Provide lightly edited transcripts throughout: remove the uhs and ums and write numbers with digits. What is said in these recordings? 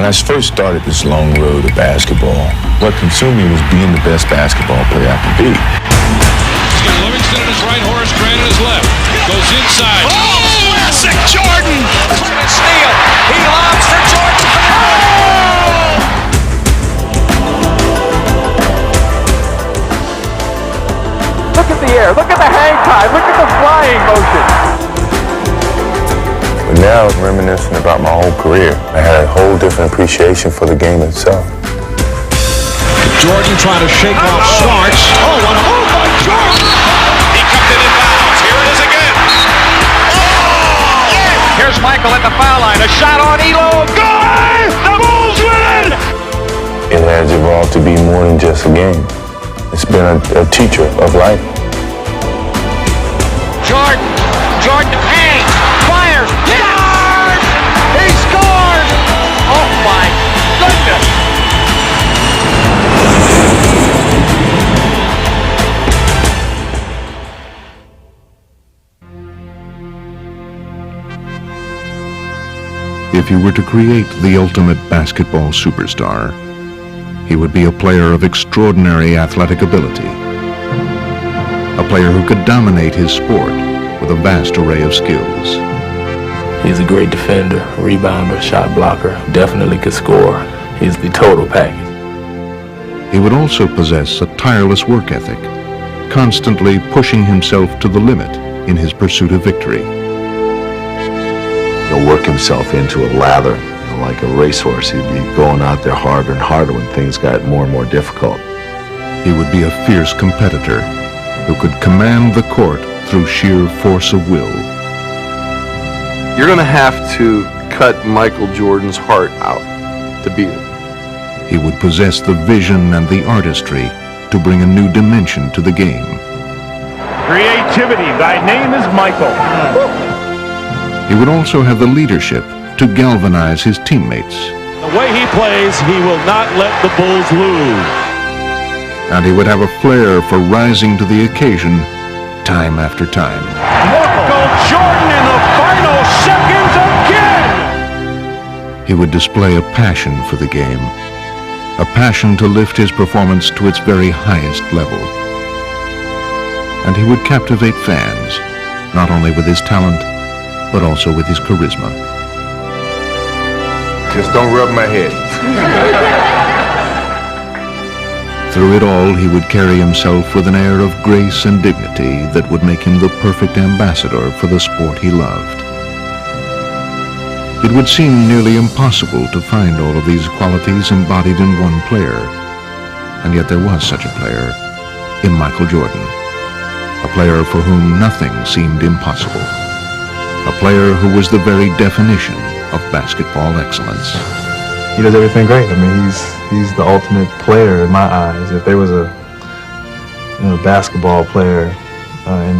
When I first started this long road of basketball, what consumed me was being the best basketball player I could be. He's got Livingston in his right, Horace Grant in his left. Goes inside. Oh, classic Jordan! Steal. He lobs for Jordan. Look at the air. Look at the hang time. Look at the flying motion. But now, reminiscing about my whole career, I had a whole different appreciation for the game itself. Jordan trying to shake off Smarts. Oh, what a move by Jordan! He comes in bounds. Here it is again. Oh! Here's Michael at the foul line. A shot on Elo. Good! The Bulls win! It has evolved to be more than just a game. It's been a teacher of life. Jordan hangs, fires, scores! He scored! Oh my goodness! If you were to create the ultimate basketball superstar, he would be a player of extraordinary athletic ability, a player who could dominate his sport with a vast array of skills. He's a great defender, rebounder, shot blocker, definitely could score. He's the total package. He would also possess a tireless work ethic, constantly pushing himself to the limit in his pursuit of victory. He'll work himself into a lather, like a racehorse. He'd be going out there harder and harder when things got more and more difficult. He would be a fierce competitor who could command the court through sheer force of will. You're going to have to cut Michael Jordan's heart out to beat him. He would possess the vision and the artistry to bring a new dimension to the game. Creativity. Thy name is Michael. He would also have the leadership to galvanize his teammates. The way he plays, he will not let the Bulls lose. And he would have a flair for rising to the occasion time after time. Michael Jordan in the final seconds again! He would display a passion for the game, a passion to lift his performance to its very highest level. And he would captivate fans, not only with his talent, but also with his charisma. Just don't rub my head. Through it all, he would carry himself with an air of grace and dignity that would make him the perfect ambassador for the sport he loved. It would seem nearly impossible to find all of these qualities embodied in one player, and yet there was such a player in Michael Jordan, a player for whom nothing seemed impossible, a player who was the very definition of basketball excellence. He does everything great. I mean, he's the ultimate player in my eyes. If there was a basketball player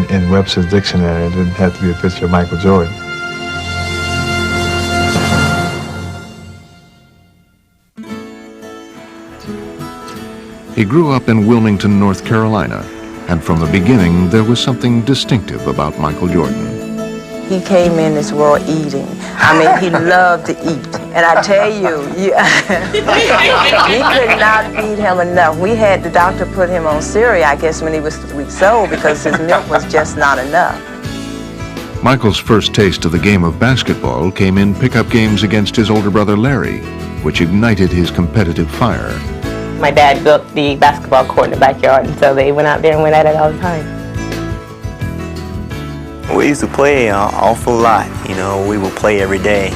in Webster's dictionary, it didn't have to be a picture of Michael Jordan. He grew up in Wilmington, North Carolina, and from the beginning there was something distinctive about Michael Jordan. He came in this world eating. I mean, he loved to eat. And I tell you, we could not feed him enough. We had the doctor put him on cereal, I guess, when he was 3 weeks old because his milk was just not enough. Michael's first taste of the game of basketball came in pickup games against his older brother Larry, which ignited his competitive fire. My dad built the basketball court in the backyard, and so they went out there and went at it all the time. We used to play an awful lot, we would play every day.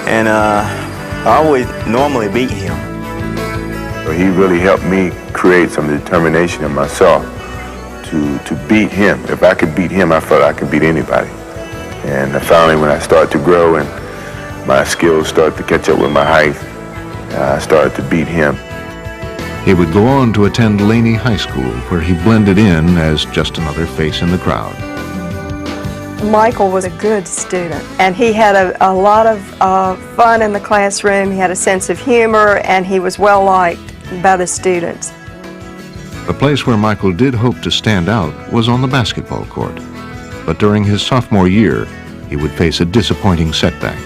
And I always normally beat him. He really helped me create some determination in myself to beat him. If I could beat him, I felt I could beat anybody. And finally, when I started to grow and my skills started to catch up with my height, I started to beat him. He would go on to attend Laney High School, where he blended in as just another face in the crowd. Michael was a good student, and he had a lot of fun in the classroom. He had a sense of humor, and he was well liked by the students. The place where Michael did hope to stand out was on the basketball court. But during his sophomore year, he would face a disappointing setback.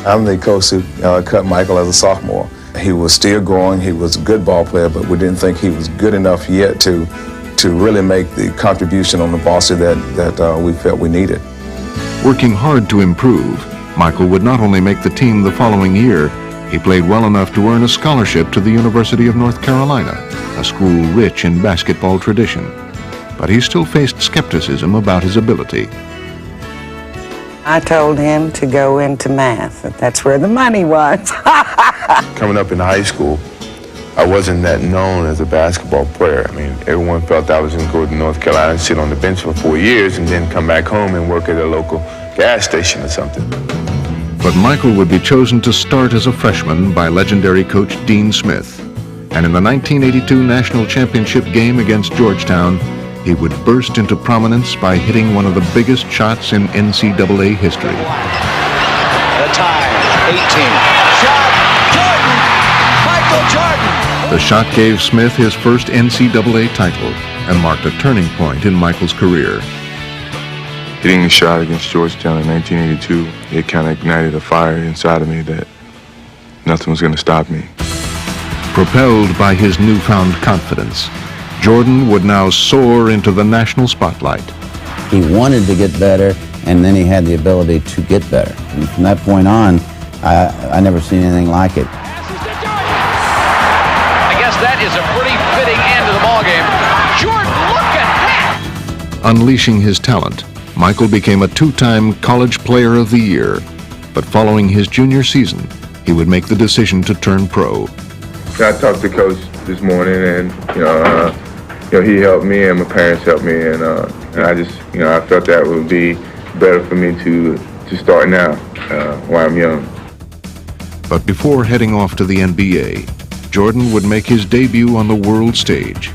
I'm the coach who cut Michael as a sophomore. He was still growing. He was a good ball player, but we didn't think he was good enough yet to really make the contribution on the varsity that we felt we needed. Working hard to improve, Michael would not only make the team the following year, he played well enough to earn a scholarship to the University of North Carolina, a school rich in basketball tradition. But he still faced skepticism about his ability. I told him to go into math. That's where the money was. Coming up in high school, I wasn't that known as a basketball player. I mean, everyone felt I was going to go to North Carolina and sit on the bench for 4 years and then come back home and work at a local gas station or something. But Michael would be chosen to start as a freshman by legendary coach Dean Smith. And in the 1982 National Championship game against Georgetown, he would burst into prominence by hitting one of the biggest shots in NCAA history. The time, 18. Shot, Jordan! Michael Jordan! The shot gave Smith his first NCAA title and marked a turning point in Michael's career. Hitting the shot against Georgetown in 1982, it kind of ignited a fire inside of me that nothing was going to stop me. Propelled by his newfound confidence, Jordan would now soar into the national spotlight. He wanted to get better, and then he had the ability to get better. And from that point on, I never seen anything like it. I guess that is a pretty fitting end to the ballgame. Jordan, look at that! Unleashing his talent, Michael became a two-time College Player of the Year. But following his junior season, he would make the decision to turn pro. I talked to Coach this morning, and he helped me, and my parents helped me, and I just, I felt that would be better for me to start now while I'm young. But before heading off to the NBA, Jordan would make his debut on the world stage.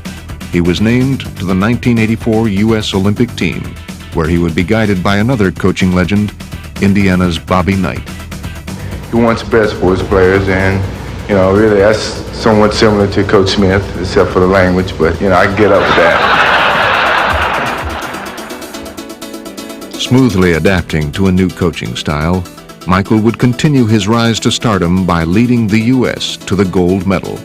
He was named to the 1984 U.S. Olympic team, where he would be guided by another coaching legend, Indiana's Bobby Knight. He wants the best for his players, and really that's somewhat similar to Coach Smith, except for the language, but I can get up with that. Smoothly adapting to a new coaching style, Michael would continue his rise to stardom by leading the U.S. to the gold medal.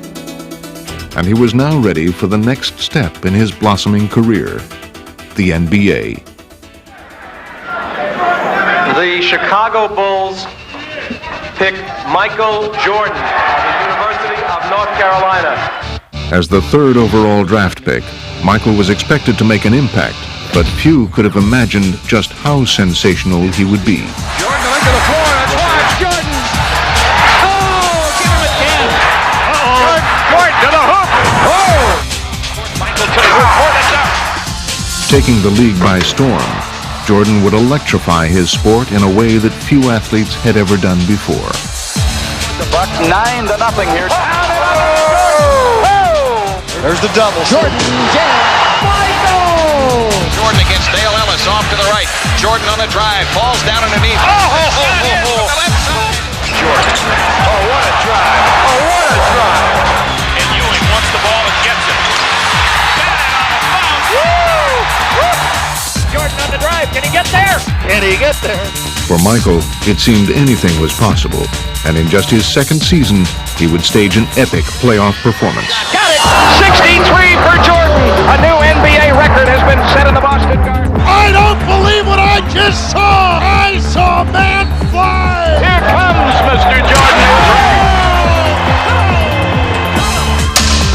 And he was now ready for the next step in his blossoming career, the NBA. The Chicago Bulls pick Michael Jordan of the University of North Carolina. As the third overall draft pick, Michael was expected to make an impact, but few could have imagined just how sensational he would be. Jordan to the floor. That's wide. Jordan. Oh, give him again. Uh-oh. Jordan to the hook. Oh. Michael to the hook. That's out. Taking the league by storm, Jordan would electrify his sport in a way that few athletes had ever done before. The Bucks 9-0 here. There's the double. Jordan, Michael! Jordan against Dale Ellis off to the right. Jordan on the drive, falls down underneath. Oh! Jordan. Oh, what a drive. Oh, what a drive. And Ewing wants the ball and gets it. Jordan on the drive. Can he get there? Can he get there? For Michael, it seemed anything was possible, and in just his second season, he would stage an epic playoff performance. Got it! 63 for Jordan! A new NBA record has been set in the Boston Garden. I don't believe what I just saw! I saw a man fly! Here comes Mr. Jordan.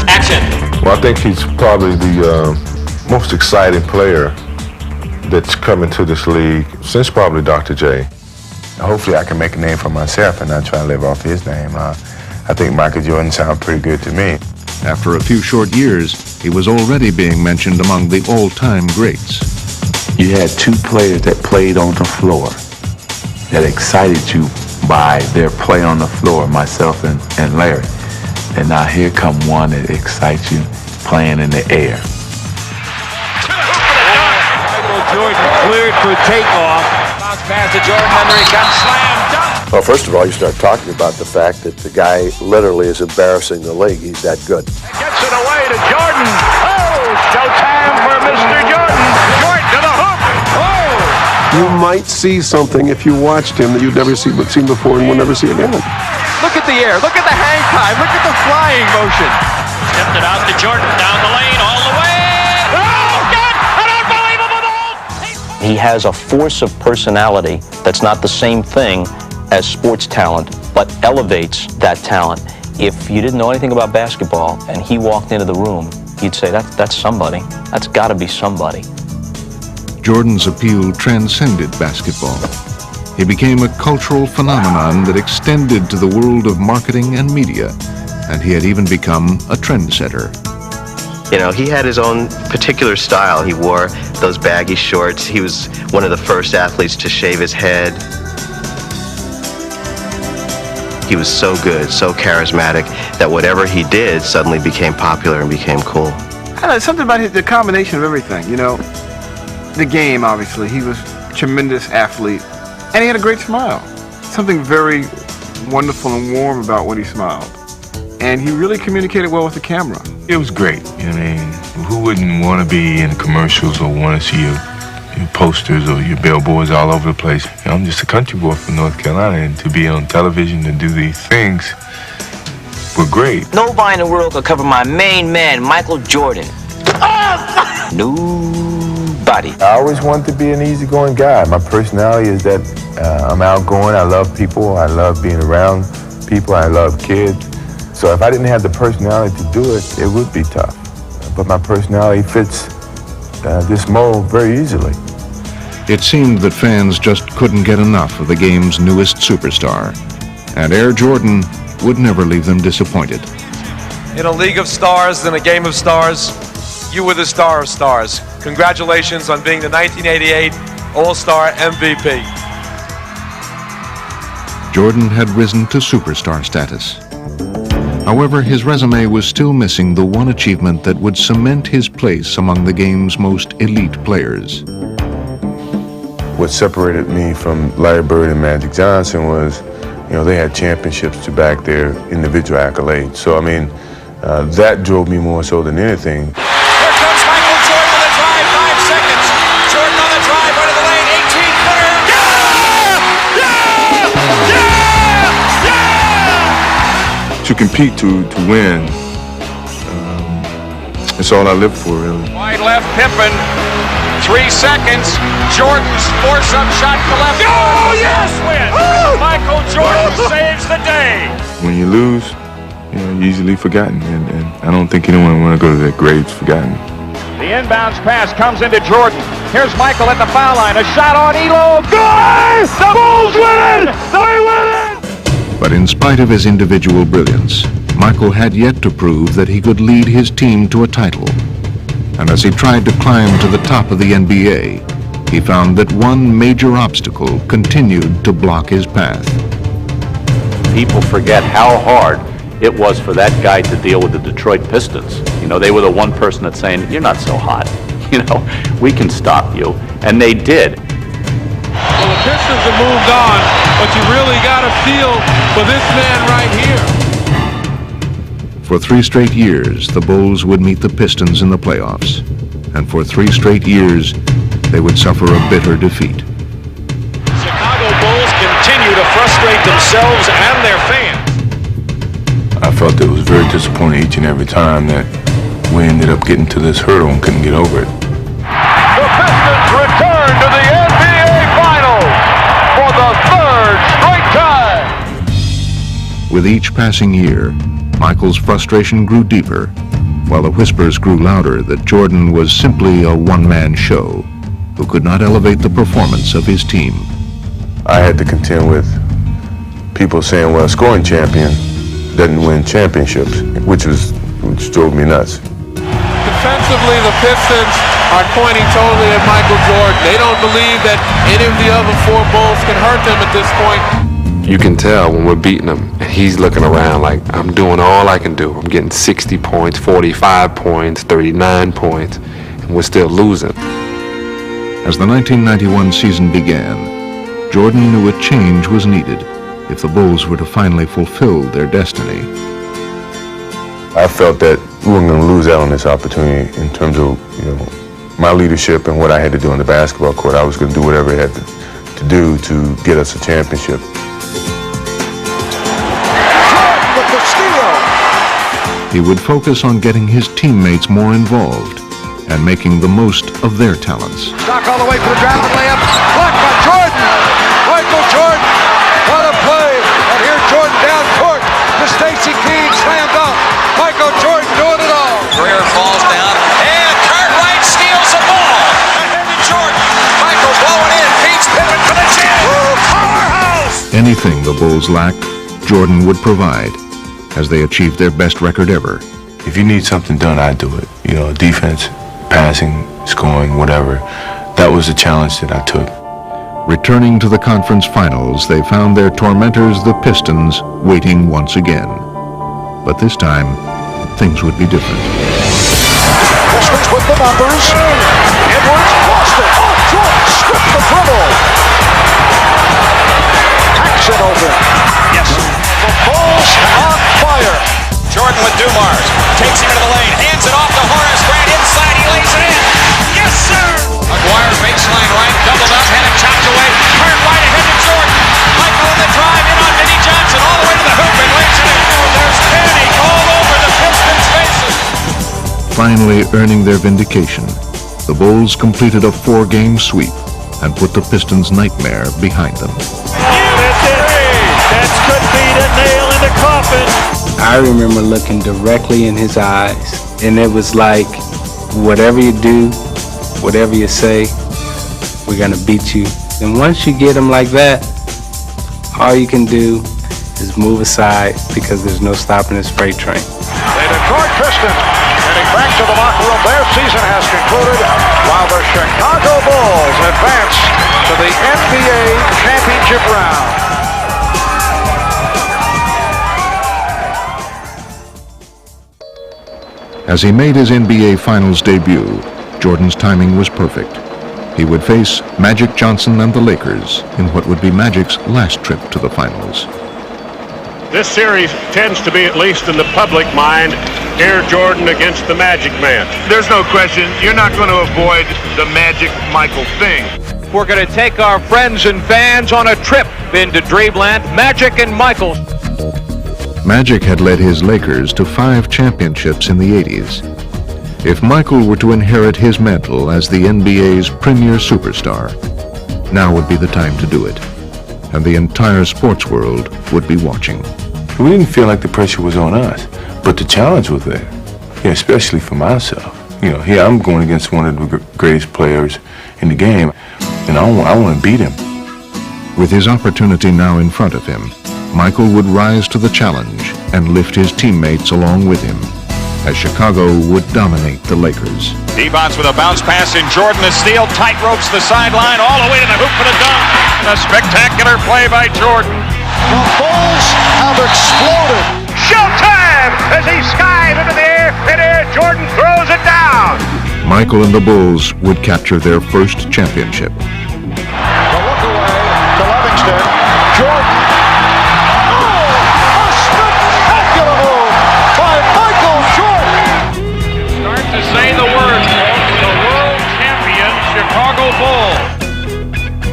Action! Well, I think he's probably the most exciting player that's come into this league since probably Dr. J. Hopefully I can make a name for myself and not try to live off his name. I think Michael Jordan sounds pretty good to me. After a few short years, he was already being mentioned among the all-time greats. You had two players that played on the floor that excited you by their play on the floor, myself and Larry. And now here come one that excites you playing in the air. Jordan cleared for takeoff. Bounce pass to Jordan, under he comes, slam, dunk. Well, first of all, you start talking about the fact that the guy literally is embarrassing the league. He's that good. Gets it away to Jordan. Oh, showtime for Mr. Jordan. Jordan to the hoop. Oh, You might see something if you watched him that you'd never seen before and will never see again. Look at the air. Look at the hang time. Look at the flying motion. Tipped it out to Jordan down the lane, all the way. Oh, good! An unbelievable ball! He has a force of personality that's not the same thing as sports talent, but elevates that talent. If you didn't know anything about basketball and he walked into the room, you'd say, that's somebody. That's got to be somebody. Jordan's appeal transcended basketball. He became a cultural phenomenon that extended to the world of marketing and media, and he had even become a trendsetter. You know, he had his own particular style. He wore those baggy shorts. He was one of the first athletes to shave his head. He was so good, so charismatic, that whatever he did suddenly became popular and became cool. I don't know, something about the combination of everything, you know. The game, obviously. He was a tremendous athlete, and he had a great smile. Something very wonderful and warm about when he smiled. And he really communicated well with the camera. It was great. I mean, who wouldn't want to be in commercials or want to see your posters or your billboards all over the place? You know, I'm just a country boy from North Carolina, and to be on television and do these things were great. Nobody in the world could cover my main man, Michael Jordan. Nobody. I always wanted to be an easygoing guy. My personality is that I'm outgoing. I love people. I love being around people. I love kids. So if I didn't have the personality to do it, it would be tough. But my personality fits this mold very easily. It seemed that fans just couldn't get enough of the game's newest superstar, and Air Jordan would never leave them disappointed. In a league of stars and a game of stars, you were the star of stars. Congratulations on being the 1988 All-Star MVP. Jordan had risen to superstar status. However, his resume was still missing the one achievement that would cement his place among the game's most elite players. What separated me from Larry Bird and Magic Johnson was, you know, they had championships to back their individual accolades. So, I mean, that drove me more so than anything. Here comes Michael Jordan on the drive, 5 seconds. Jordan on the drive, right of the lane, 18-footer. To compete, to win, it's all I live for, really. Wide left, Pippen. 3 seconds. Jordan's force-up shot to left. Oh, yes! Win. Michael Jordan saves the day. When you lose, you know, you're easily forgotten, and I don't think anyone want to go to their graves forgotten. The inbounds pass comes into Jordan. Here's Michael at the foul line. A shot on Elo. Good! The Bulls win it! They win it! But in spite of his individual brilliance, Michael had yet to prove that he could lead his team to a title. And as he tried to climb to the top of the NBA, he found that one major obstacle continued to block his path. People forget how hard it was for that guy to deal with the Detroit Pistons. You know, they were the one person that's saying, you're not so hot. You know, we can stop you. And they did. Well, the Pistons have moved on, but you really got a feel for this man right here. For 3 straight years, the Bulls would meet the Pistons in the playoffs. And for 3 straight years, they would suffer a bitter defeat. Chicago Bulls continue to frustrate themselves and their fans. I felt it was very disappointing each and every time that we ended up getting to this hurdle and couldn't get over it. The Pistons return to the NBA Finals for the 3rd straight time. With each passing year, Michael's frustration grew deeper, while the whispers grew louder that Jordan was simply a one-man show who could not elevate the performance of his team. I had to contend with people saying, well, a scoring champion doesn't win championships, which drove me nuts. Defensively, the Pistons are pointing totally at Michael Jordan. They don't believe that any of the other 4 Bulls can hurt them at this point. You can tell when we're beating him, and he's looking around like, I'm doing all I can do. I'm getting 60 points, 45 points, 39 points, and we're still losing. As the 1991 season began, Jordan knew a change was needed if the Bulls were to finally fulfill their destiny. I felt that we weren't going to lose out on this opportunity in terms of, you know, my leadership and what I had to do on the basketball court. I was going to do whatever I had to do to get us a championship. With the steal. He would focus on getting his teammates more involved and making the most of their talents. Stock all the way for the driving layup. Blocked by Jordan. Michael Jordan. What a play. And here Jordan down court to Stacey Keene. Slam dunk. Michael Jordan doing it all. Greer falls down. And Cartwright steals the ball. Ahead to Jordan. Michael blowing in. Beats Pippen for the jam. Powerhouse. Anything the Bulls lacked, Jordan would provide as they achieved their best record ever. If you need something done, I do it. You know, defense, passing, scoring, whatever. That was the challenge that I took. Returning to the conference finals, they found their tormentors, the Pistons, waiting once again. But this time, things would be different. Pistons with the numbers. Edwards lost it. Oh, Jordan stripped the dribble. Hacks it open. Yes. The Bulls on fire. Jordan with Dumars. Takes him into the lane. Hands it off to Horace Grant. Inside. He lays it in. Yes, sir. McGuire baseline right. Doubled up. Had it chopped away. Cartwright ahead to Jordan. Michael on the drive. In on Vinnie Johnson. All the way to the hoop and lays it in. There's panic all over the Pistons' faces. Finally earning their vindication, the Bulls completed a 4-game sweep and put the Pistons' nightmare behind them. That could be the nail in the coffin. I remember looking directly in his eyes, and it was like, whatever you do, whatever you say, we're gonna beat you. And once you get him like that, all you can do is move aside because there's no stopping this freight train. The Detroit Pistons heading back to the locker room. Their season has concluded while the Chicago Bulls advance to the NBA championship round. As he made his NBA Finals debut, Jordan's timing was perfect. He would face Magic Johnson and the Lakers in what would be Magic's last trip to the finals. This series tends to be, at least in the public mind, Air Jordan against the Magic Man. There's no question, you're not going to avoid the Magic Michael thing. We're going to take our friends and fans on a trip into Dreamland, Magic and Michael. Magic had led his Lakers to 5 championships in the 80s. If Michael were to inherit his mantle as the NBA's premier superstar, now would be the time to do it. And the entire sports world would be watching. We didn't feel like the pressure was on us, but the challenge was there. Yeah, especially for myself. You know, here I'm going against one of the greatest players in the game, and I want to beat him. With his opportunity now in front of him, Michael would rise to the challenge and lift his teammates along with him, as Chicago would dominate the Lakers. Devon's with a bounce pass in Jordan, the steal, tight ropes the sideline, all the way to the hoop for the dunk. A spectacular play by Jordan. The Bulls have exploded. Showtime as he skies into the air. Midair, Jordan throws it down. Michael and the Bulls would capture their first championship. The look away to Livingston. Jordan.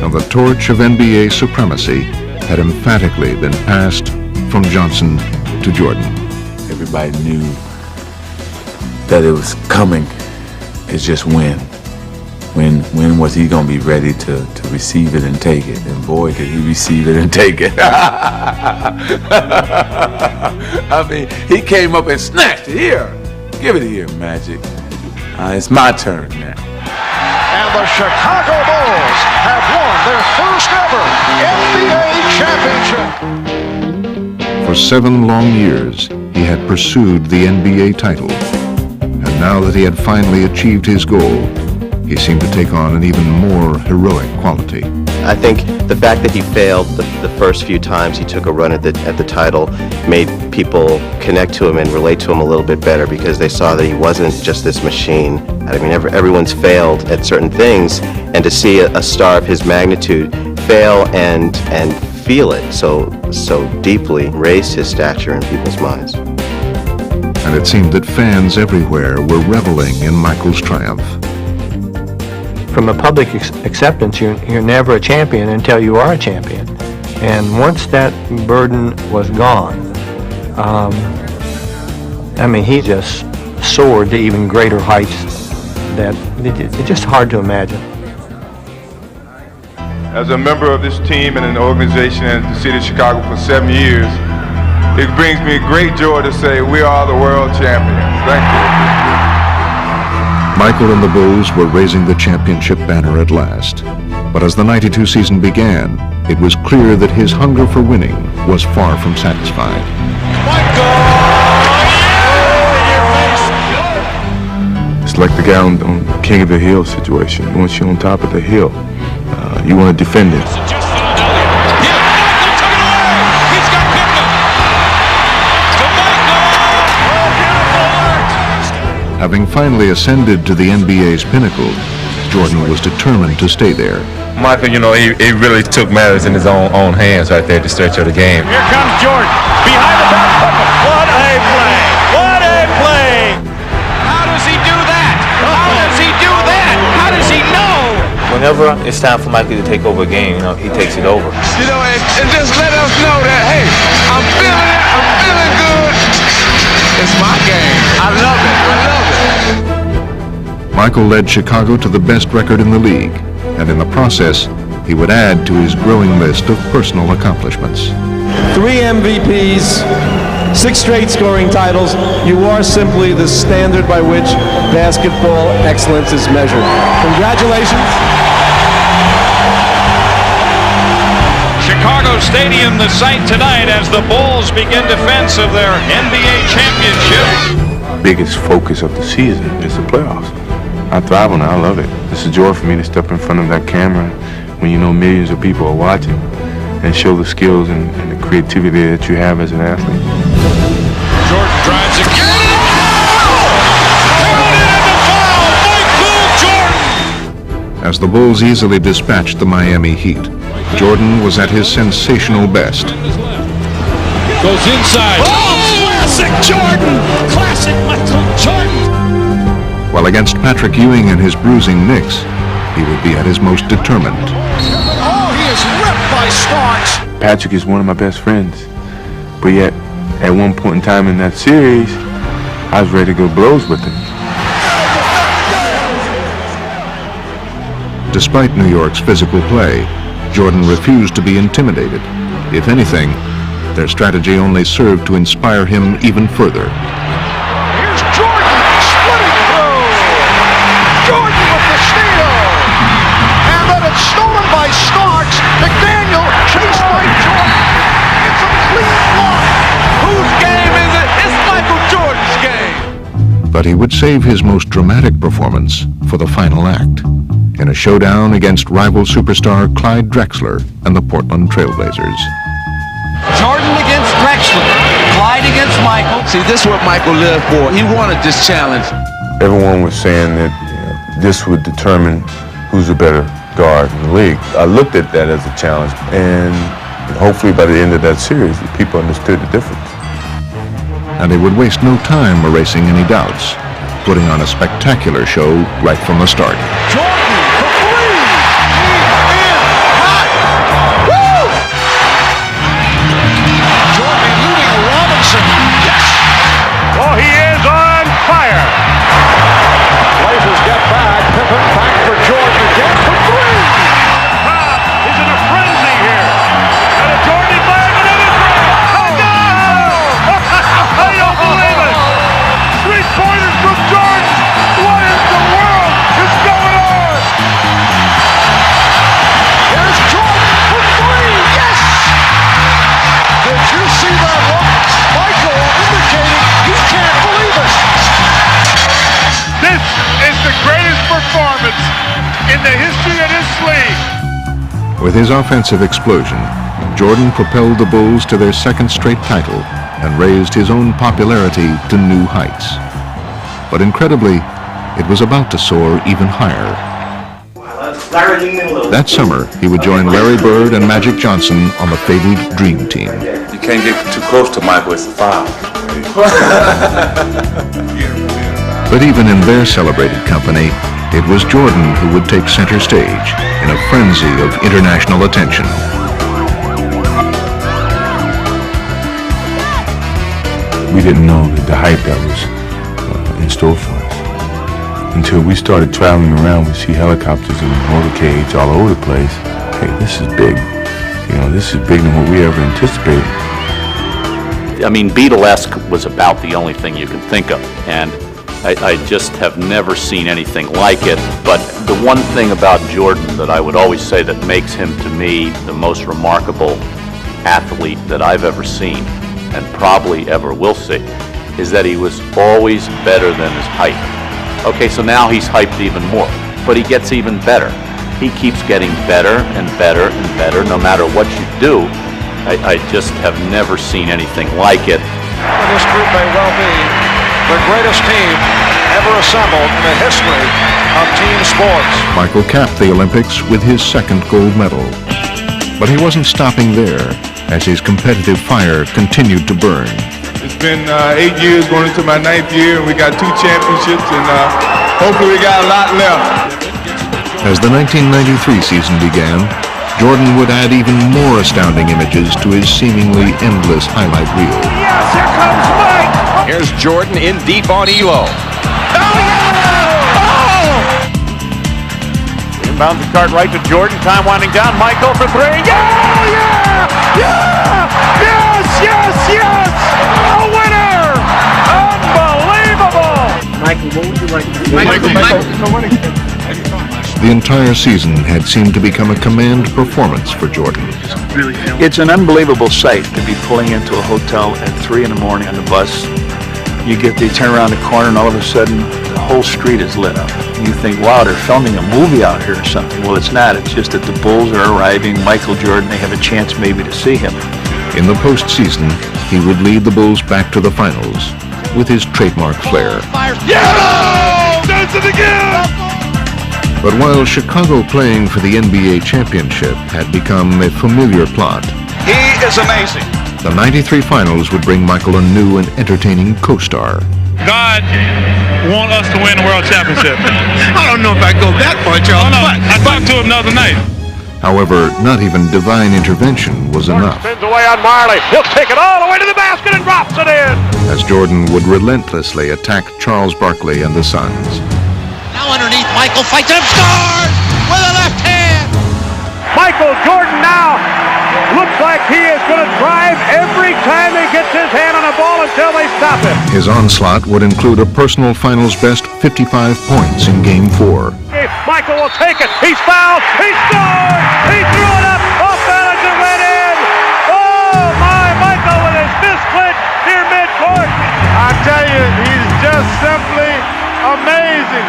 Now the torch of NBA supremacy had emphatically been passed from Johnson to Jordan. Everybody knew that it was coming. It's just when. When was he going to be ready to receive it and take it? And boy, could he receive it and take it. I mean, he came up and snatched it. Here, give it here, Magic. It's my turn now. And the Chicago Bulls have won their first ever NBA championship. For 7 long years, he had pursued the NBA title. And now that he had finally achieved his goal, he seemed to take on an even more heroic quality. I think the fact that he failed the first few times he took a run at the title made people connect to him and relate to him a little bit better because they saw that he wasn't just this machine. I mean, everyone's failed at certain things, and to see a star of his magnitude fail and feel it so deeply raised his stature in people's minds. And it seemed that fans everywhere were reveling in Michael's triumph. from a public acceptance, you're never a champion until you are a champion. And once that burden was gone, he just soared to even greater heights that it's just hard to imagine. As a member of this team and an organization in the city of Chicago for 7 years, it brings me great joy to say we are the world champions. Thank you. Michael and the Bulls were raising the championship banner at last. But as the '92 season began, it was clear that his hunger for winning was far from satisfied. It's like the guy on King of the Hill situation. Once you're on top of the hill, you want to defend it. Having finally ascended to the NBA's pinnacle, Jordan was determined to stay there. Michael, he really took matters in his own hands right there at the stretch of the game. Here comes Jordan. Behind the back. What a play. What a play. How does he do that? How does he do that? How does he know? Whenever it's time for Michael to take over a game, he takes it over. And just let us know that, hey, I'm feeling it. I'm feeling good. It's my game. I love it. I love it. Michael led Chicago to the best record in the league, and in the process, he would add to his growing list of personal accomplishments. 3 MVPs, 6 straight scoring titles. You are simply the standard by which basketball excellence is measured. Congratulations. Chicago Stadium, the site tonight as the Bulls begin defense of their NBA championship. Biggest focus of the season is the playoffs. I thrive on it. I love it. It's a joy for me to step in front of that camera when you know millions of people are watching and show the skills and the creativity that you have as an athlete. Jordan drives again. Michael Jordan. As the Bulls easily dispatched the Miami Heat, Jordan was at his sensational best. Goes inside. Oh, classic Jordan! Classic Michael Jordan! While against Patrick Ewing and his bruising Knicks, he would be at his most determined. Oh, he is ripped by Starks. Patrick is one of my best friends, but yet at one point in time in that series, I was ready to go blows with him. Despite New York's physical play, Jordan refused to be intimidated. If anything, their strategy only served to inspire him even further. Here's Jordan splitting through. Jordan with the steal. And then it's stolen by Starks. McDaniel chased by Jordan. It's a clean block. Whose game is it? It's Michael Jordan's game. But he would save his most dramatic performance for the final act, in a showdown against rival superstar Clyde Drexler and the Portland Trailblazers. Jordan against Drexler, Clyde against Michael. See, this is what Michael lived for. He wanted this challenge. Everyone was saying that this would determine who's a better guard in the league. I looked at that as a challenge, and hopefully by the end of that series, people understood the difference. And he would waste no time erasing any doubts, putting on a spectacular show right from the start. Jordan for three. He is hot. Woo! Jordan eluding Robinson. Yes. Oh, he is on fire. Blazers get back. Pippen back for Jordan again for three. The crowd is in a frenzy here. And a Jordan flag and it is right. Oh, no! I don't believe it. 3-pointers from Jordan. What in the world is going on? There's Jordan for three. Yes! Did you see that look? Michael indicating he can't believe it. This is the greatest performance in the history of this league. With his offensive explosion, Jordan propelled the Bulls to their second straight title and raised his own popularity to new heights. But incredibly, it was about to soar even higher. That summer, he would join Larry Bird and Magic Johnson on the fabled Dream Team. You can't get too close to Michael, it's a foul. But even in their celebrated company, It was Jordan who would take center stage in a frenzy of international attention. We didn't know the hype that was in store for us. Until we started traveling around, we see helicopters and motorcades all over the place. Hey, this is big. You know, this is bigger than what we ever anticipated. I mean, Beatlesque was about the only thing you could think of, and I just have never seen anything like it. But the one thing about Jordan that I would always say that makes him, to me, the most remarkable athlete that I've ever seen, and probably ever will see, is that he was always better than his height. Okay, so now he's hyped even more, but he gets even better. He keeps getting better and better and better, no matter what you do. I just have never seen anything like it. This group may well be the greatest team ever assembled in the history of team sports. Michael capped the Olympics with his second gold medal. But he wasn't stopping there, as his competitive fire continued to burn. It's been 8 years going into my 9th year, and we got 2 championships, and hopefully we got a lot left. As the 1993 season began, Jordan would add even more astounding images to his seemingly endless highlight reel. Yes, here comes Mike! Here's Jordan in deep on Elo. Inbounds the cart right to Jordan. Time winding down. Michael for 3. Yeah! Yeah! Yeah! Yes! Yes! Yes! A winner! Unbelievable! Michael, what would you like to do? The entire season had seemed to become a command performance for Jordan. It's an unbelievable sight to be pulling into a hotel at 3 in the morning on the bus. You turn around the corner and all of a sudden the whole street is lit up. You think, wow, they're filming a movie out here or something. Well, it's not. It's just that the Bulls are arriving. Michael Jordan, they have a chance maybe to see him. In the postseason, he would lead the Bulls back to the finals with his trademark flair. Yeah! Does it again! But while Chicago playing for the NBA championship had become a familiar plot, He is amazing. the 93 finals would bring Michael a new and entertaining co-star. God want us to win the world championship. I don't know if I go that much off. Oh, no. I talked to him the other night. However, not even divine intervention was enough, Spins away on Marley. He'll take it all the way to the basket and drops it in. as Jordan would relentlessly attack Charles Barkley and the Suns. Now underneath, Michael fights it up, scores with a left hand. Michael Jordan now looks like he is going to drive every time he gets his hand on a ball until they stop him. His onslaught would include a personal finals best 55 points in Game 4. Michael will take it. He's fouled. He scored. He threw it up. Off balance and went in. Oh, my. Michael with his fist clenched near midcourt. I tell you, he's just simply amazing.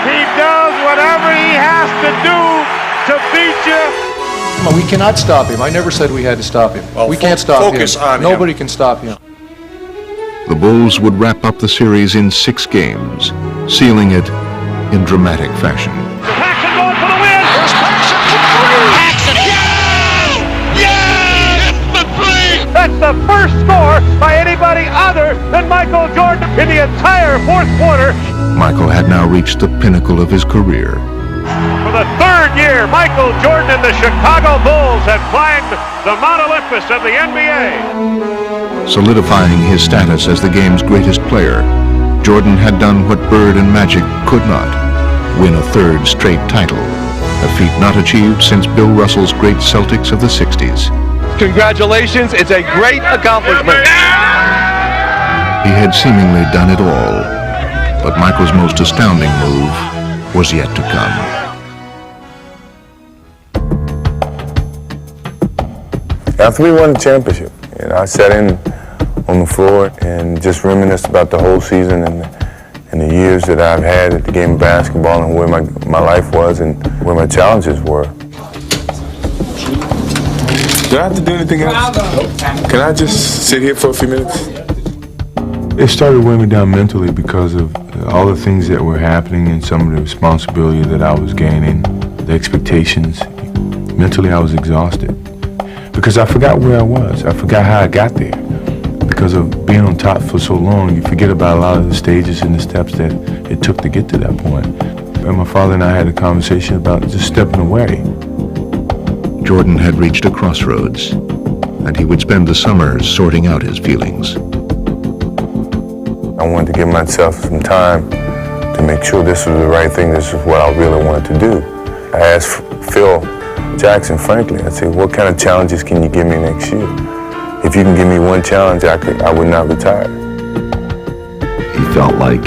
He does whatever he has to do to beat you. We cannot stop him. I never said we had to stop him. Well, we can't stop him. focus on him. Nobody can stop him. The Bulls would wrap up the series in 6 games, sealing it in dramatic fashion. Paxson going for the win. Here's Paxson for 3. Paxson. Yeah! Yeah! The 3! That's the first score by anybody other than Michael Jordan in the entire fourth quarter. Michael had now reached the pinnacle of his career. For the 3rd year, Michael Jordan and the Chicago Bulls have climbed the Mount Olympus of the NBA. Solidifying his status as the game's greatest player, Jordan had done what Bird and Magic could not, win a 3rd straight title, a feat not achieved since Bill Russell's great Celtics of the 60s. Congratulations, it's a great accomplishment. He had seemingly done it all, but Michael's most astounding move was yet to come. After we won the championship, I sat in on the floor and just reminisced about the whole season and the years that I've had at the game of basketball and where my life was and where my challenges were. Do I have to do anything else? Can I just sit here for a few minutes? It started weighing me down mentally because of all the things that were happening and some of the responsibility that I was gaining, the expectations. Mentally, I was exhausted because I forgot where I was. I forgot how I got there. Because of being on top for so long, you forget about a lot of the stages and the steps that it took to get to that point. And my father and I had a conversation about just stepping away. Jordan had reached a crossroads, and he would spend the summers sorting out his feelings. I wanted to give myself some time to make sure this was the right thing, this is what I really wanted to do. I asked Phil Jackson, frankly, I said, what kind of challenges can you give me next year? If you can give me one challenge, I would not retire. He felt like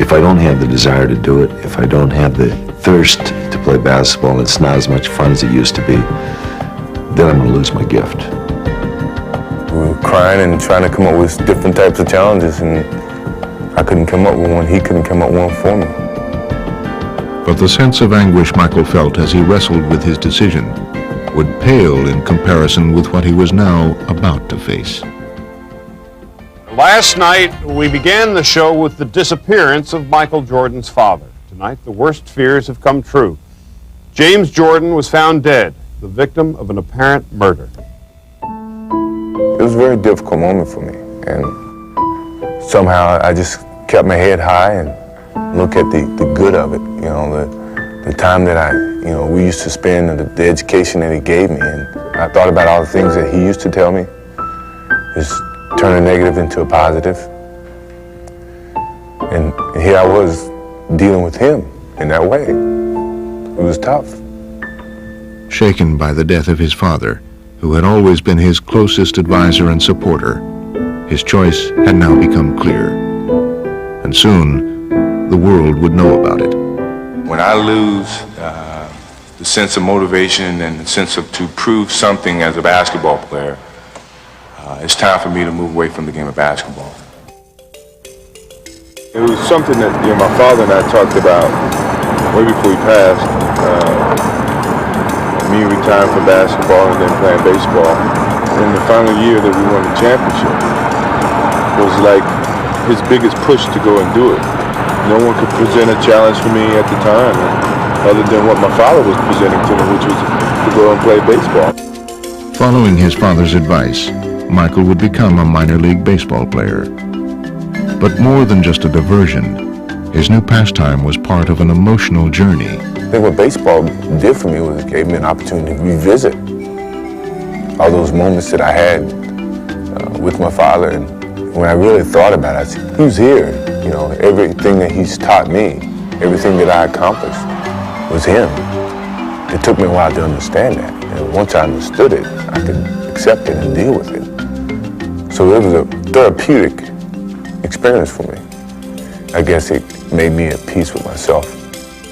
if I don't have the desire to do it, if I don't have the thirst to play basketball, it's not as much fun as it used to be, then I'm going to lose my gift. We were crying and trying to come up with different types of challenges, and I couldn't come up with one. He couldn't come up with one for me. But the sense of anguish Michael felt as he wrestled with his decision would pale in comparison with what he was now about to face. Last night, we began the show with the disappearance of Michael Jordan's father. Tonight, the worst fears have come true. James Jordan was found dead, the victim of an apparent murder. It was a very difficult moment for me, and somehow I just kept my head high and look at the good of it, you know, the time that we used to spend and the education that he gave me, and I thought about all the things that he used to tell me, just turn a negative into a positive, and here I was dealing with him in that way. It was tough. Shaken by the death of his father, who had always been his closest advisor and supporter, his choice had now become clear. And soon, the world would know about it. When I lose the sense of motivation and the sense of to prove something as a basketball player, it's time for me to move away from the game of basketball. It was something that my father and I talked about way before he passed. Me retiring from basketball and then playing baseball. In the final year that we won the championship was like his biggest push to go and do it. No one could present a challenge for me at the time other than what my father was presenting to me, which was to go and play baseball. Following his father's advice, Michael would become a minor league baseball player. But more than just a diversion, his new pastime was part of an emotional journey. I think what baseball did for me was it gave me an opportunity to revisit all those moments that I had with my father. And when I really thought about it, I said, he was here. You know, everything that he's taught me, everything that I accomplished was him. It took me a while to understand that. And once I understood it, I could accept it and deal with it. So it was a therapeutic experience for me. I guess it made me at peace with myself.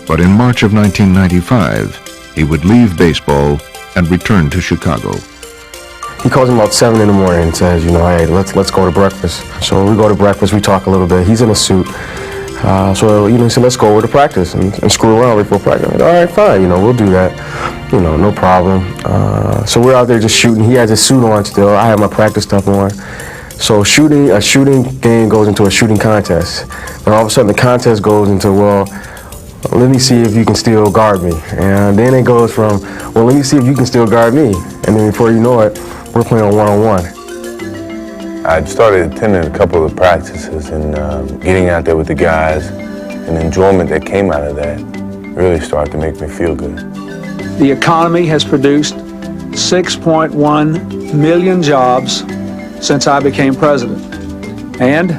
But in March of 1995, he would leave baseball and return to Chicago. He calls him about 7 in the morning and says, hey, let's go to breakfast. So we go to breakfast, we talk a little bit. He's in a suit. So he said, let's go over to practice and screw around before practice. I'm like, all right, fine, we'll do that. No problem. So we're out there just shooting. He has his suit on still. I have my practice stuff on. So a shooting game goes into a shooting contest. But all of a sudden the contest goes into, let me see if you can still guard me. And then it goes from, let me see if you can still guard me. And then before you know it, we're playing one-on-one. I started attending a couple of practices and getting out there with the guys, and the enjoyment that came out of that really started to make me feel good. The economy has produced 6.1 million jobs since I became president. And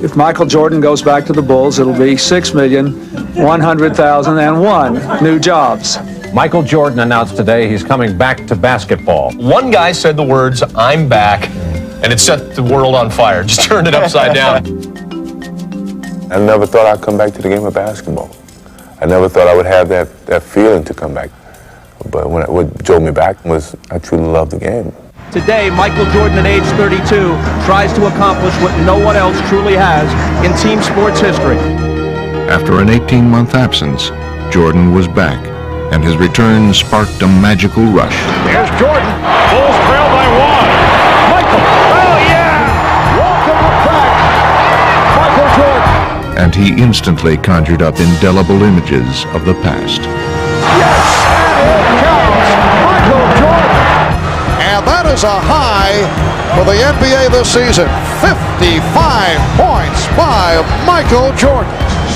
if Michael Jordan goes back to the Bulls, it'll be 6,100,001 new jobs. Michael Jordan announced today he's coming back to basketball. One guy said the words, "I'm back," and it set the world on fire. Just turned it upside down. I never thought I'd come back to the game of basketball. I never thought I would have that feeling to come back. But what drove me back was I truly loved the game. Today, Michael Jordan at age 32 tries to accomplish what no one else truly has in team sports history. After an 18-month absence, Jordan was back, and his return sparked a magical rush. Here's Jordan. Bulls trail by 1. Michael. Oh, yeah. Welcome back, Michael Jordan. And he instantly conjured up indelible images of the past. Yes, and it counts. Michael Jordan. And that is a high for the NBA this season. 55 points by Michael Jordan.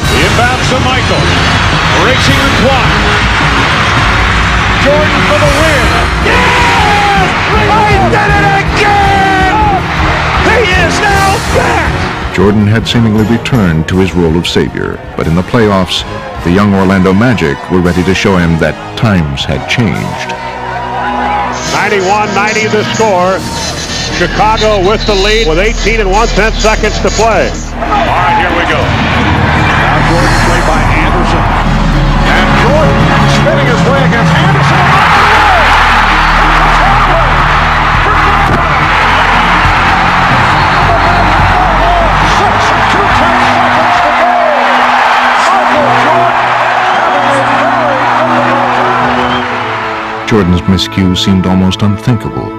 The Inbounds to Michael. Racing the clock. Jordan for the win. Yes! He did it again! He is now back! Jordan had seemingly returned to his role of savior, but in the playoffs, the young Orlando Magic were ready to show him that times had changed. 91-90 the score. Chicago with the lead with 18 and 1/10 seconds to play. All right, here we go. Now Jordan played by Anderson. And Jordan spinning his way against Anderson. Jordan's miscue seemed almost unthinkable,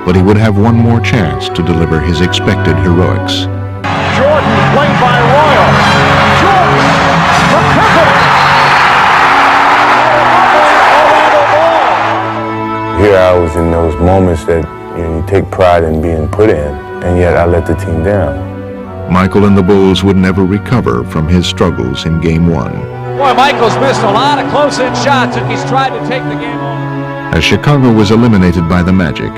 but he would have one more chance to deliver his expected heroics. Jordan played by Royal. Jordan for Pippen. Here I was in those moments that you take pride in being put in, and yet I let the team down. Michael and the Bulls would never recover from his struggles in Game 1. Boy, Michael's missed a lot of close-in shots, and he's tried to take the game on. As Chicago was eliminated by the Magic,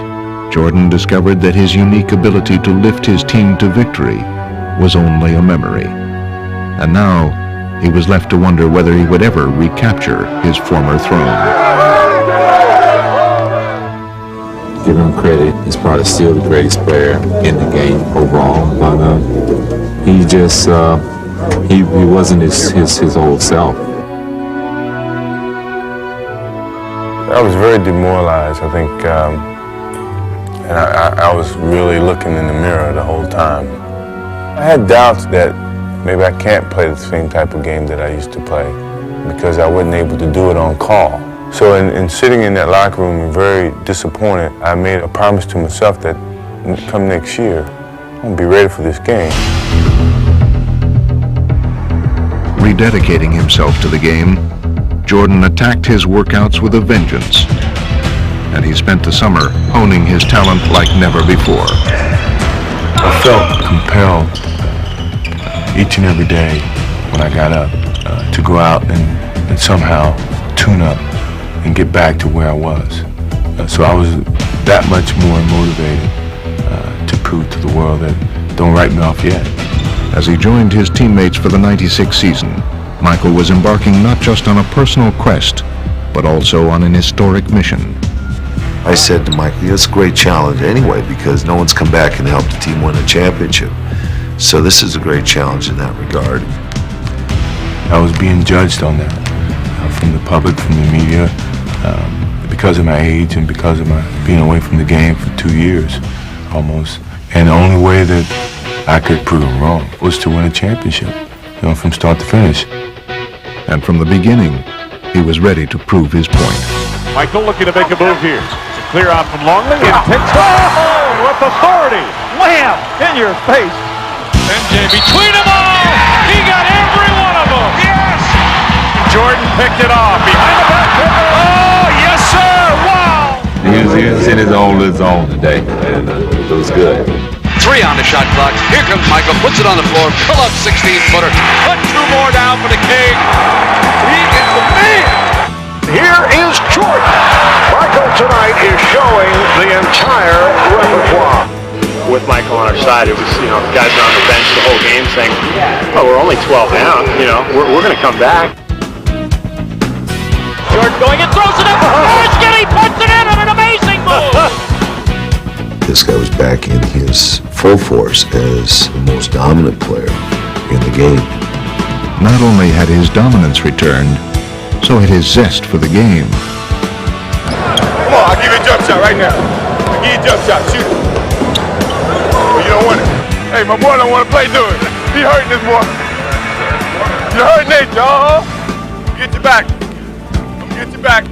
Jordan discovered that his unique ability to lift his team to victory was only a memory. And now, he was left to wonder whether he would ever recapture his former throne. Give him credit, he's probably still the greatest player in the game overall, but he just, he wasn't his old self. I was very demoralized, I think, and I was really looking in the mirror the whole time. I had doubts that maybe I can't play the same type of game that I used to play because I wasn't able to do it on call. So in sitting in that locker room and very disappointed, I made a promise to myself that come next year, I'm going to be ready for this game. Rededicating himself to the game, Jordan attacked his workouts with a vengeance, and he spent the summer honing his talent like never before. I felt compelled each and every day when I got up to go out and somehow tune up and get back to where I was. So I was that much more motivated to prove to the world that don't write me off yet. As he joined his teammates for the '96 season, Michael was embarking not just on a personal quest, but also on an historic mission. I said to Michael, it's a great challenge anyway because no one's come back and helped the team win a championship. So this is a great challenge in that regard. I was being judged on that from the public, from the media, because of my age and because of my being away from the game for 2 years almost. And the only way that I could prove them wrong was to win a championship, from start to finish. And from the beginning, he was ready to prove his point. Michael looking to make a move here. It's a clear out from Longley and takes oh, with authority. Wham! In your face. MJ between them all. He got every one of them. Yes! Jordan picked it off behind the back. Oh, yes, sir. Wow! He was in his own little zone today, and it was good. 3 on the shot clock. Here comes Michael, puts it on the floor, pull up 16-footer, put 2 more down for the King. He is the man. Here is Jordan. Michael tonight is showing the entire repertoire. With Michael on our side, it was, guys are on the bench the whole game saying, oh, we're only 12 down, we're going to come back. Jordan going and throws it up. He puts it in on an amazing move. This guy was back in his full force as the most dominant player in the game. Not only had his dominance returned, so had his zest for the game. Come on, I'll give you a jump shot right now. I'll give you a jump shot, shoot it. Well, you don't want it. Hey, my boy don't want to play, do it. He hurting this boy. You're hurting Nate, y'all. Get you back. I'm gonna get you back.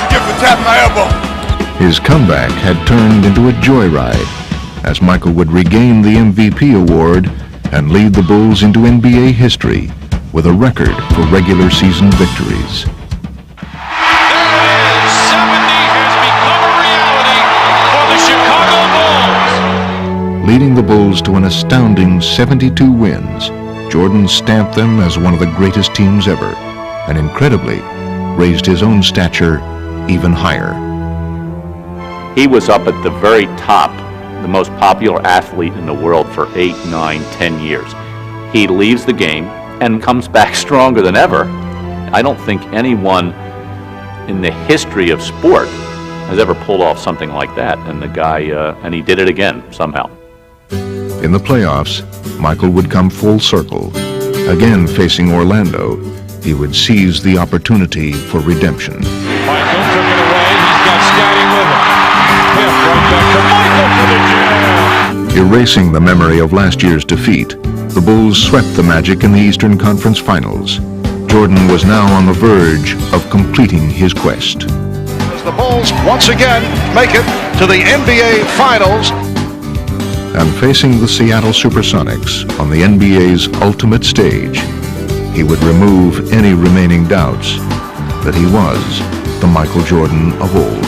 Give him a tap my elbow. His comeback had turned into a joyride as Michael would regain the MVP award and lead the Bulls into NBA history with a record for regular season victories. There it is. 70 has become a reality. leading the Bulls to an astounding 72 wins. Jordan stamped them as one of the greatest teams ever, and incredibly, raised his own stature even higher. He was up at the very top, the most popular athlete in the world for 8, 9, 10 years. He leaves the game and comes back stronger than ever. I don't think anyone in the history of sport has ever pulled off something like that, and the guy, and he did it again somehow. In the playoffs, Michael would come full circle. Again facing Orlando, he would seize the opportunity for redemption. Michael took it away. He's got Scotty with him. Pip right back to Michael for the jam. Erasing the memory of last year's defeat, the Bulls swept the Magic in the Eastern Conference Finals. Jordan was now on the verge of completing his quest. As the Bulls once again make it to the NBA Finals. And facing the Seattle Supersonics on the NBA's ultimate stage, he would remove any remaining doubts that he was the Michael Jordan of old.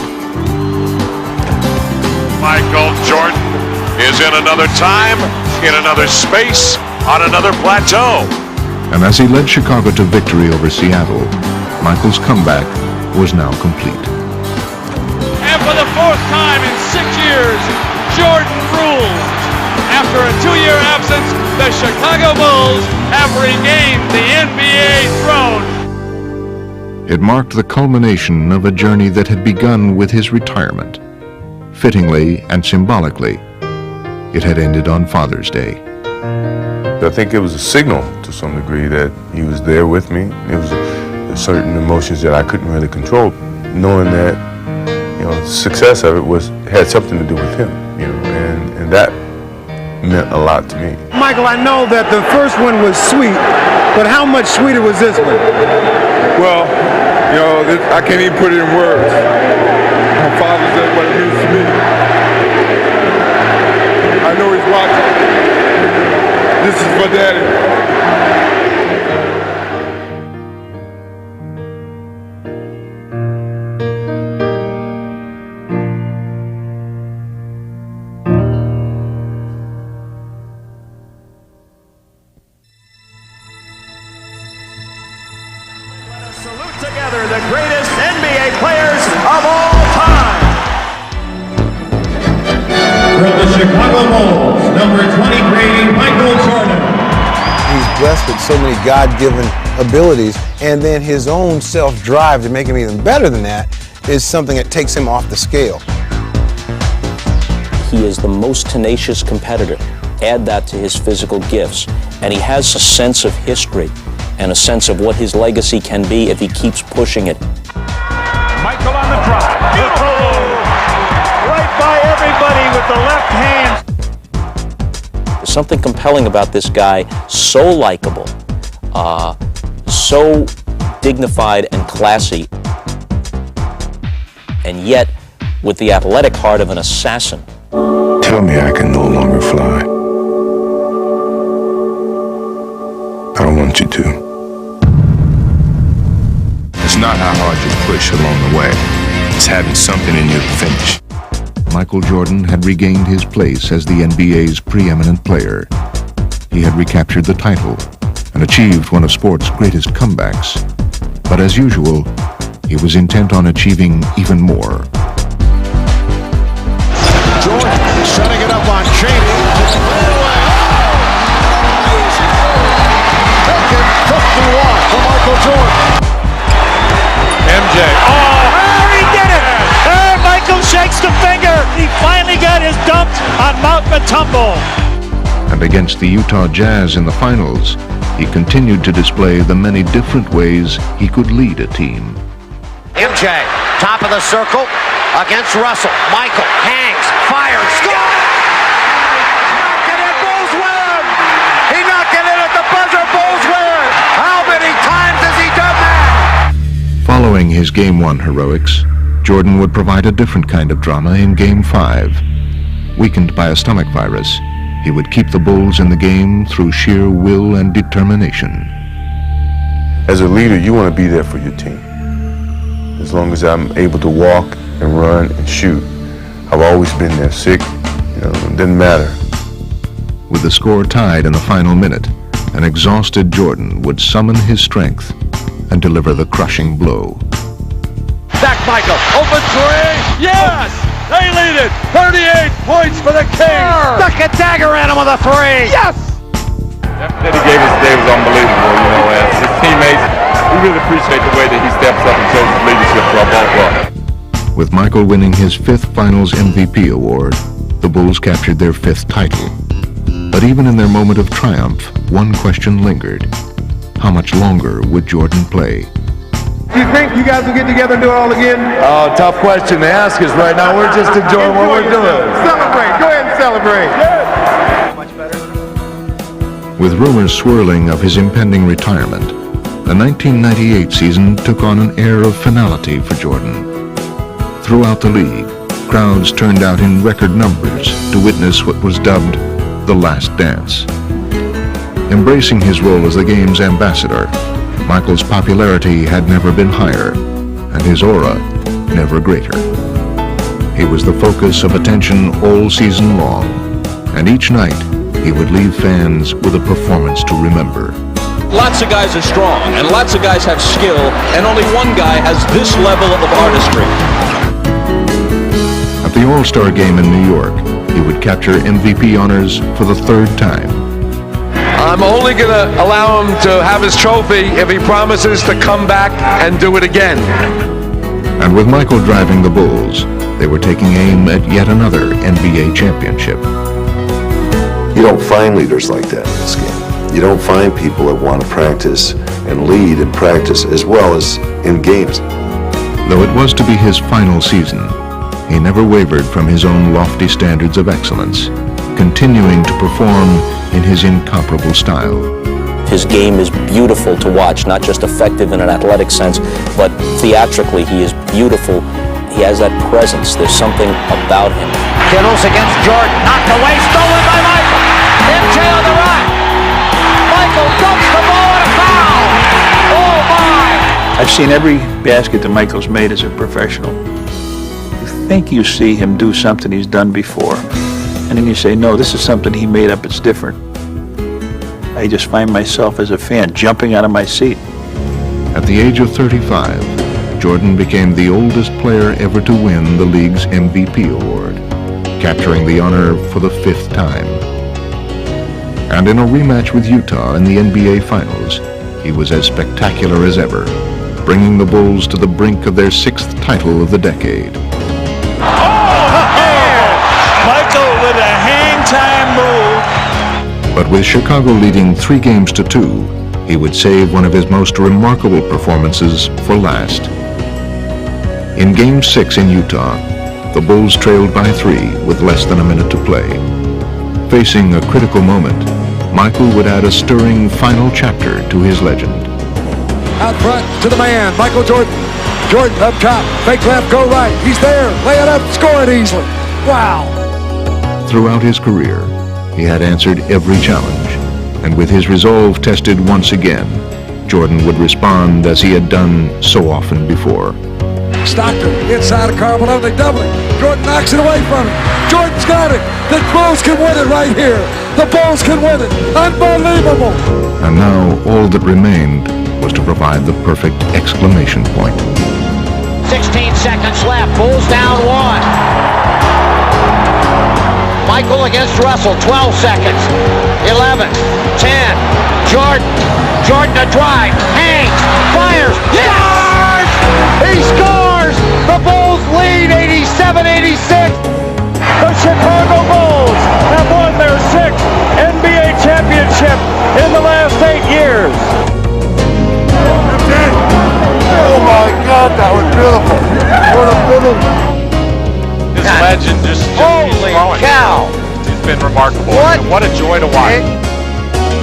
Michael Jordan is in another time, in another space, on another plateau. And as he led Chicago to victory over Seattle, Michael's comeback was now complete. And for the fourth time in 6 years, Jordan rules. After a 2-year absence, the Chicago Bulls have regained the NBA throne. It marked the culmination of a journey that had begun with his retirement. Fittingly and symbolically, it had ended on Father's Day. I think it was a signal to some degree that he was there with me. It was certain emotions that I couldn't really control, knowing that, you know, the success of it had something to do with him, you know, and that meant a lot to me. Michael, I know that the first one was sweet, but how much sweeter was this one? Well, you know, I can't even put it in words. My father said what it means to me. I know he's watching. This is for Daddy. Salute together the greatest NBA players of all time. From the Chicago Bulls, number 23, Michael Jordan. He's blessed with so many God-given abilities, and then his own self-drive to make him even better than that is something that takes him off the scale. He is the most tenacious competitor. Add that to his physical gifts, and he has a sense of history and a sense of what his legacy can be if he keeps pushing it. Michael on the drive. Beautiful. Right by everybody with the left hand. There's something compelling about this guy, so likable, so dignified and classy, and yet with the athletic heart of an assassin. Tell me I can no longer fly. I don't want you to. It's not how hard you push along the way. It's having something in you to finish. Michael Jordan had regained his place as the NBA's preeminent player. He had recaptured the title and achieved one of sport's greatest comebacks. But as usual, he was intent on achieving even more. Jordan setting it up on Cheney. Taken, hooked and walk for Michael Jordan. MJ. He did it! Michael shakes the finger. He finally got his dumps on Mount Matumbo. And against the Utah Jazz in the finals, he continued to display the many different ways he could lead a team. MJ, top of the circle, against Russell. Michael hangs, fires, score! Knocked it in, Bulls win! He knocked it in at the buzzer, Bulls win! How many times has he done that? Following his Game 1 heroics, Jordan would provide a different kind of drama in Game 5. Weakened by a stomach virus, he would keep the Bulls in the game through sheer will and determination. As a leader, you want to be there for your team. As long as I'm able to walk and run and shoot, I've always been there. Sick, you know, it didn't matter. With the score tied in the final minute, an exhausted Jordan would summon his strength and deliver the crushing blow. Back Michael, open three, yes! They lead it, 38 points for the Kings! Stuck a dagger at him with a three! Yes! That he gave us today was unbelievable, you know, as his teammates, we really appreciate the way that he steps up and shows his leadership to our ball club. With Michael winning his 5th Finals MVP award, the Bulls captured their 5th title. But even in their moment of triumph, one question lingered. How much longer would Jordan play? Do you think you guys will get together and do it all again? Oh, tough question to ask us right now. We're just enjoying what we're doing. Celebrate. Go ahead and celebrate. With rumors swirling of his impending retirement, the 1998 season took on an air of finality for Jordan. Throughout the league, crowds turned out in record numbers to witness what was dubbed the Last Dance. Embracing his role as the game's ambassador, Michael's popularity had never been higher, and his aura never greater. He was the focus of attention all season long, and each night he would leave fans with a performance to remember. Lots of guys are strong, and lots of guys have skill, and only one guy has this level of artistry. At the All-Star Game in New York, he would capture MVP honors for the 3rd time. I'm only going to allow him to have his trophy if he promises to come back and do it again. And with Michael driving the Bulls, they were taking aim at yet another NBA championship. You don't find leaders like that in this game. You don't find people that want to practice and lead and practice as well as in games. Though it was to be his final season, he never wavered from his own lofty standards of excellence, continuing to perform in his incomparable style. His game is beautiful to watch, not just effective in an athletic sense, but theatrically he is beautiful. He has that presence. There's something about him. Kittles against Jordan, knocked away, stolen by Michael. MJ on the right. Michael dumps the ball and a foul. Oh my! I've seen every basket that Michael's made as a professional. You think you see him do something he's done before, and then you say, no, this is something he made up, it's different. I just find myself as a fan jumping out of my seat. At the age of 35, Jordan became the oldest player ever to win the league's MVP award, capturing the honor for the 5th time. And in a rematch with Utah in the NBA Finals, he was as spectacular as ever, bringing the Bulls to the brink of their 6th title of the decade. Michael with a hang-time move. But with Chicago leading 3 games to 2, he would save one of his most remarkable performances for last. In Game 6 in Utah, the Bulls trailed by 3 with less than a minute to play. Facing a critical moment, Michael would add a stirring final chapter to his legend. Out front to the man, Michael Jordan. Jordan up top, fake left, go right. He's there, lay it up, score it easily. Wow. Throughout his career, he had answered every challenge, and with his resolve tested once again, Jordan would respond as he had done so often before. Stockton, inside of Carmelo, they double it. Jordan knocks it away from him. Jordan's got it. The Bulls can win it right here. The Bulls can win it. Unbelievable. And now all that remained was to provide the perfect exclamation point. 16 seconds left. Bulls down 1. Michael against Russell. 12 seconds. 11. 10. Jordan to drive. Hangs. Fires. Scores! He scores! The Bulls lead 87-86. The Chicago Bulls have won their 6th NBA championship in the last 8 years. Oh my God, that was beautiful. What a finish. His legend just Holy cow. It's been remarkable. What a joy to watch.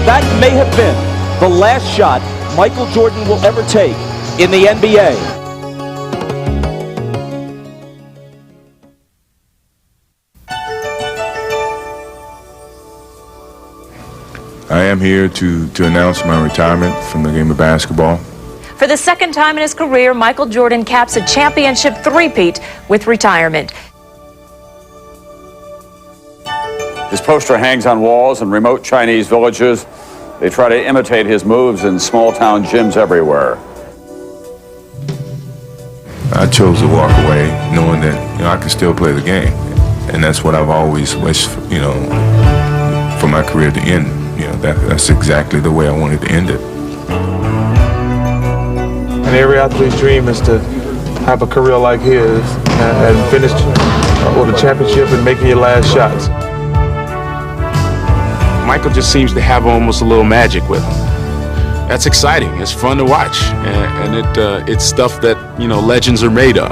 That may have been the last shot Michael Jordan will ever take in the NBA. I am here to announce my retirement from the game of basketball. For the 2nd time in his career, Michael Jordan caps a championship three-peat with retirement. His poster hangs on walls in remote Chinese villages. They try to imitate his moves in small-town gyms everywhere. I chose to walk away knowing that, I could still play the game. And that's what I've always wished, for my career to end. That's exactly the way I wanted to end it. And every athlete's dream is to have a career like his and finish with a championship and making your last shots. Michael just seems to have almost a little magic with him. That's exciting. It's fun to watch, and it's stuff that legends are made of.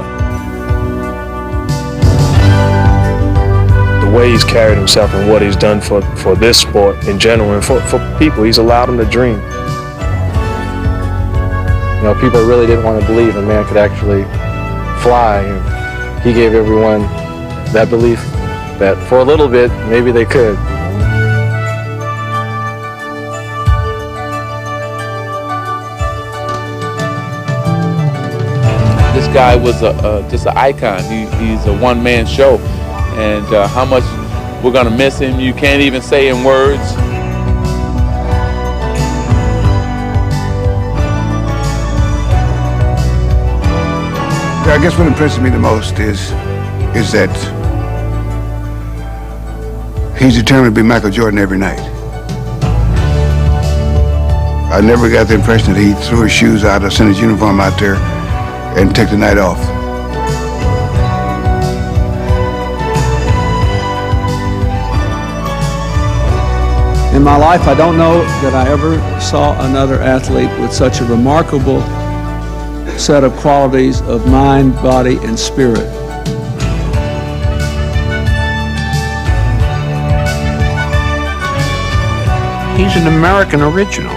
The way he's carried himself and what he's done for this sport in general and for people, he's allowed them to dream. People really didn't want to believe a man could actually fly, and he gave everyone that belief that for a little bit maybe they could. This guy was just an icon. He's a one-man show, and how much we're gonna miss him, you can't even say in words. I guess what impresses me the most is that he's determined to be Michael Jordan every night. I never got the impression that he threw his shoes out or sent his uniform out there and took the night off. In my life, I don't know that I ever saw another athlete with such a remarkable set of qualities of mind, body, and spirit. He's an American original.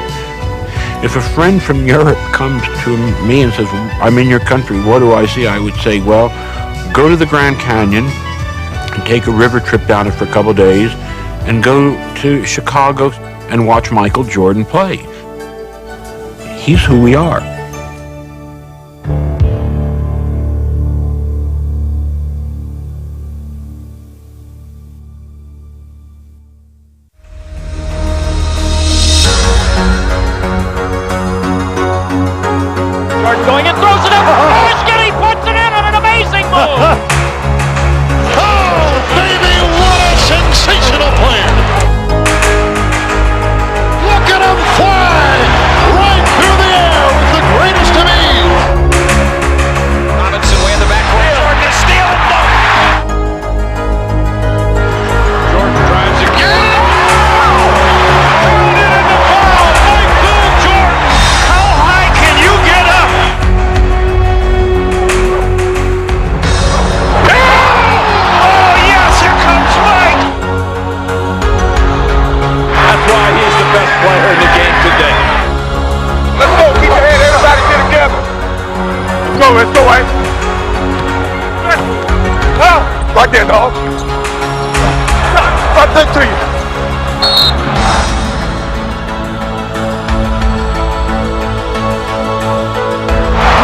If a friend from Europe comes to me and says, I'm in your country, what do I see? I would say, well, go to the Grand Canyon and take a river trip down it for a couple days and go to Chicago and watch Michael Jordan play. He's who we are. Going and throws it up. Oh, Skinny puts it in on an amazing move. Oh, baby, what a sensational player. Look at him fly right through the air with the greatest of ease. Robinson way in the back court. Jordan to steal it. No. Jordan drives again. Thrown it in the foul. Michael Jordan. How high can you get up? Oh, yes, here comes Mike. That's why he's the best player in the game today. Let's go. Keep your head. Everybody get together. Let's go. Let's go, Hank. Right there, dog. Right there to you.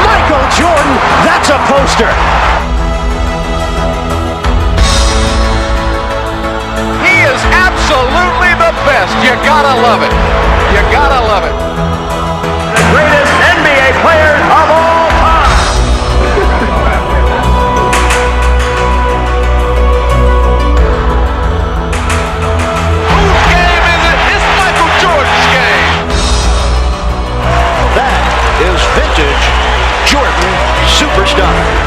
Michael Jordan, that's a poster. He is absolutely the best. You gotta love it. You gotta love it. The greatest NBA player of all time. Whose game is it? It's Michael Jordan's game. That is vintage Jordan superstar.